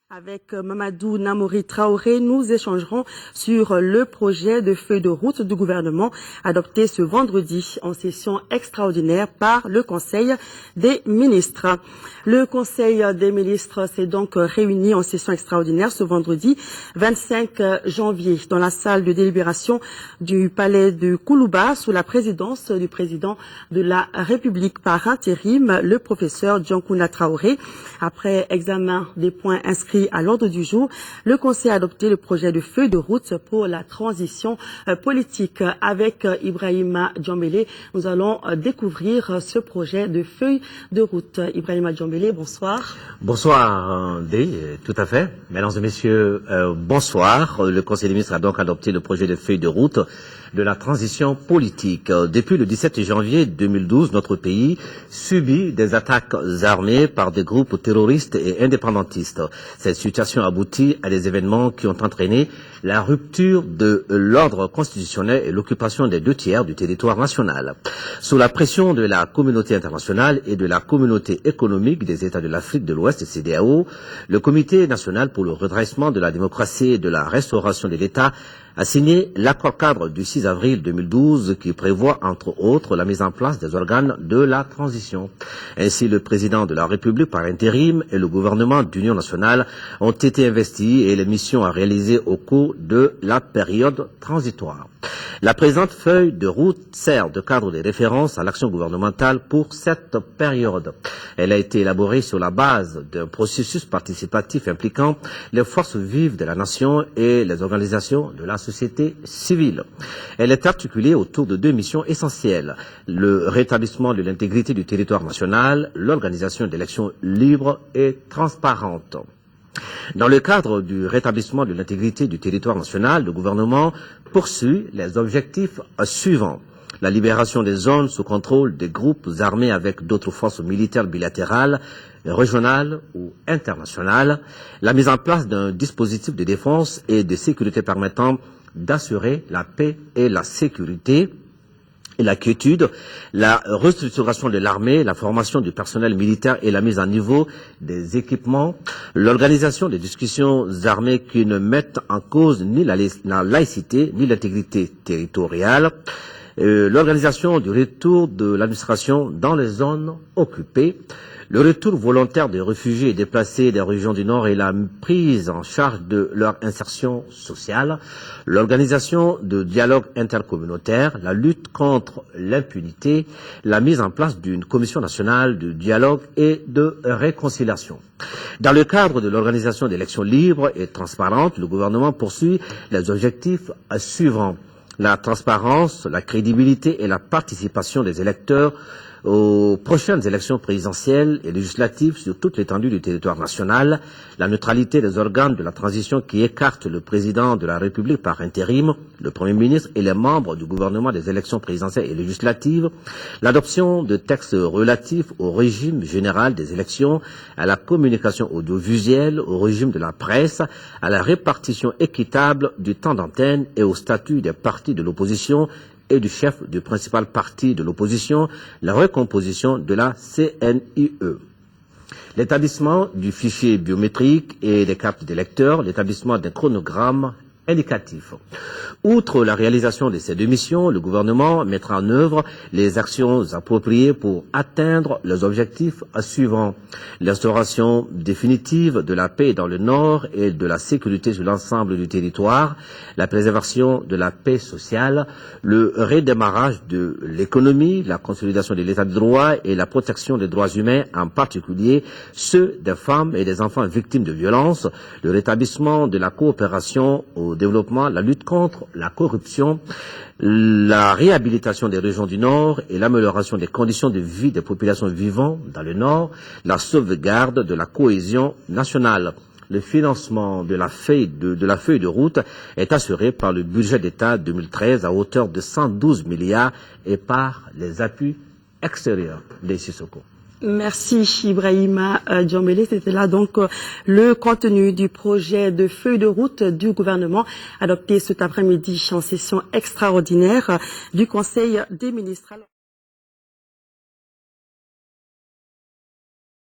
Avec Mamadou Namori Traoré, nous échangerons sur le projet de feuille de route du gouvernement adopté ce vendredi en session extraordinaire par le Conseil des ministres. Le Conseil des ministres s'est donc réuni en session extraordinaire ce vendredi 25 janvier dans la salle de délibération du palais de Koulouba sous la présidence du président de la République par intérim, le professeur Djankouna Traoré. Après examen des points inscrits à l'ordre du jour, le Conseil a adopté le projet de feuille de route pour la transition politique. Avec Ibrahima Djambélé, nous allons découvrir ce projet de feuille de route. Ibrahima Djambélé, bonsoir. Bonsoir, tout à fait. Mesdames et messieurs, bonsoir. Le Conseil des ministres a donc adopté le projet de feuille de route de la transition politique. Depuis le 17 janvier 2012, notre pays subit des attaques armées par des groupes terroristes et indépendantistes. Cette situation aboutit à des événements qui ont entraîné la rupture de l'ordre constitutionnel et l'occupation des 2/3 du territoire national. Sous la pression de la communauté internationale et de la communauté économique des États de l'Afrique de l'Ouest, CEDEAO, le Comité national pour le redressement de la démocratie et de la restauration de l'État a signé l'accord cadre du 6 avril 2012 qui prévoit, entre autres, la mise en place des organes de la transition. Ainsi, le président de la République par intérim et le gouvernement d'union nationale ont été investis et les missions à réaliser au cours de la période transitoire. La présente feuille de route sert de cadre de référence à l'action gouvernementale pour cette période. Elle a été élaborée sur la base d'un processus participatif impliquant les forces vives de la nation et les organisations de la société civile. Elle est articulée autour de deux missions essentielles: le rétablissement de l'intégrité du territoire national, l'organisation d'élections libres et transparentes. Dans le cadre du rétablissement de l'intégrité du territoire national, le gouvernement poursuit les objectifs suivants: la libération des zones sous contrôle des groupes armés avec d'autres forces militaires bilatérales, régionales ou internationales, la mise en place d'un dispositif de défense et de sécurité permettant d'assurer la paix et la sécurité, et la quiétude, la restructuration de l'armée, la formation du personnel militaire et la mise à niveau des équipements, l'organisation des discussions armées qui ne mettent en cause ni la laïcité ni l'intégrité territoriale, l'organisation du retour de l'administration dans les zones occupées, le retour volontaire des réfugiés et déplacés des régions du Nord et la prise en charge de leur insertion sociale, l'organisation de dialogue intercommunautaire, la lutte contre l'impunité, la mise en place d'une commission nationale de dialogue et de réconciliation. Dans le cadre de l'organisation d'élections libres et transparentes, le gouvernement poursuit les objectifs suivants: la transparence, la crédibilité et la participation des électeurs aux prochaines élections présidentielles et législatives sur toute l'étendue du territoire national, la neutralité des organes de la transition qui écartent le président de la République par intérim, le Premier ministre et les membres du gouvernement des élections présidentielles et législatives, l'adoption de textes relatifs au régime général des élections, à la communication audiovisuelle, au régime de la presse, à la répartition équitable du temps d'antenne et au statut des partis de l'opposition et du chef du principal parti de l'opposition, la recomposition de la CNIE. L'établissement du fichier biométrique et des cartes d'électeurs, l'établissement d'un chronogramme indicatif. Outre la réalisation de ces deux missions, le gouvernement mettra en œuvre les actions appropriées pour atteindre les objectifs suivants: l'instauration définitive de la paix dans le Nord et de la sécurité sur l'ensemble du territoire, la préservation de la paix sociale, le redémarrage de l'économie, la consolidation de l'état de droit et la protection des droits humains, en particulier ceux des femmes et des enfants victimes de violences, le rétablissement de la coopération au développement, la lutte contre la corruption, la réhabilitation des régions du Nord et l'amélioration des conditions de vie des populations vivant dans le Nord, la sauvegarde de la cohésion nationale. Le financement de la feuille de route est assuré par le budget d'État 2013 à hauteur de 112 milliards et par les appuis extérieurs des Sissoko. Merci Ibrahima Djambélé. C'était là donc le contenu du projet de feuille de route du gouvernement adopté cet après-midi en session extraordinaire du Conseil des ministres.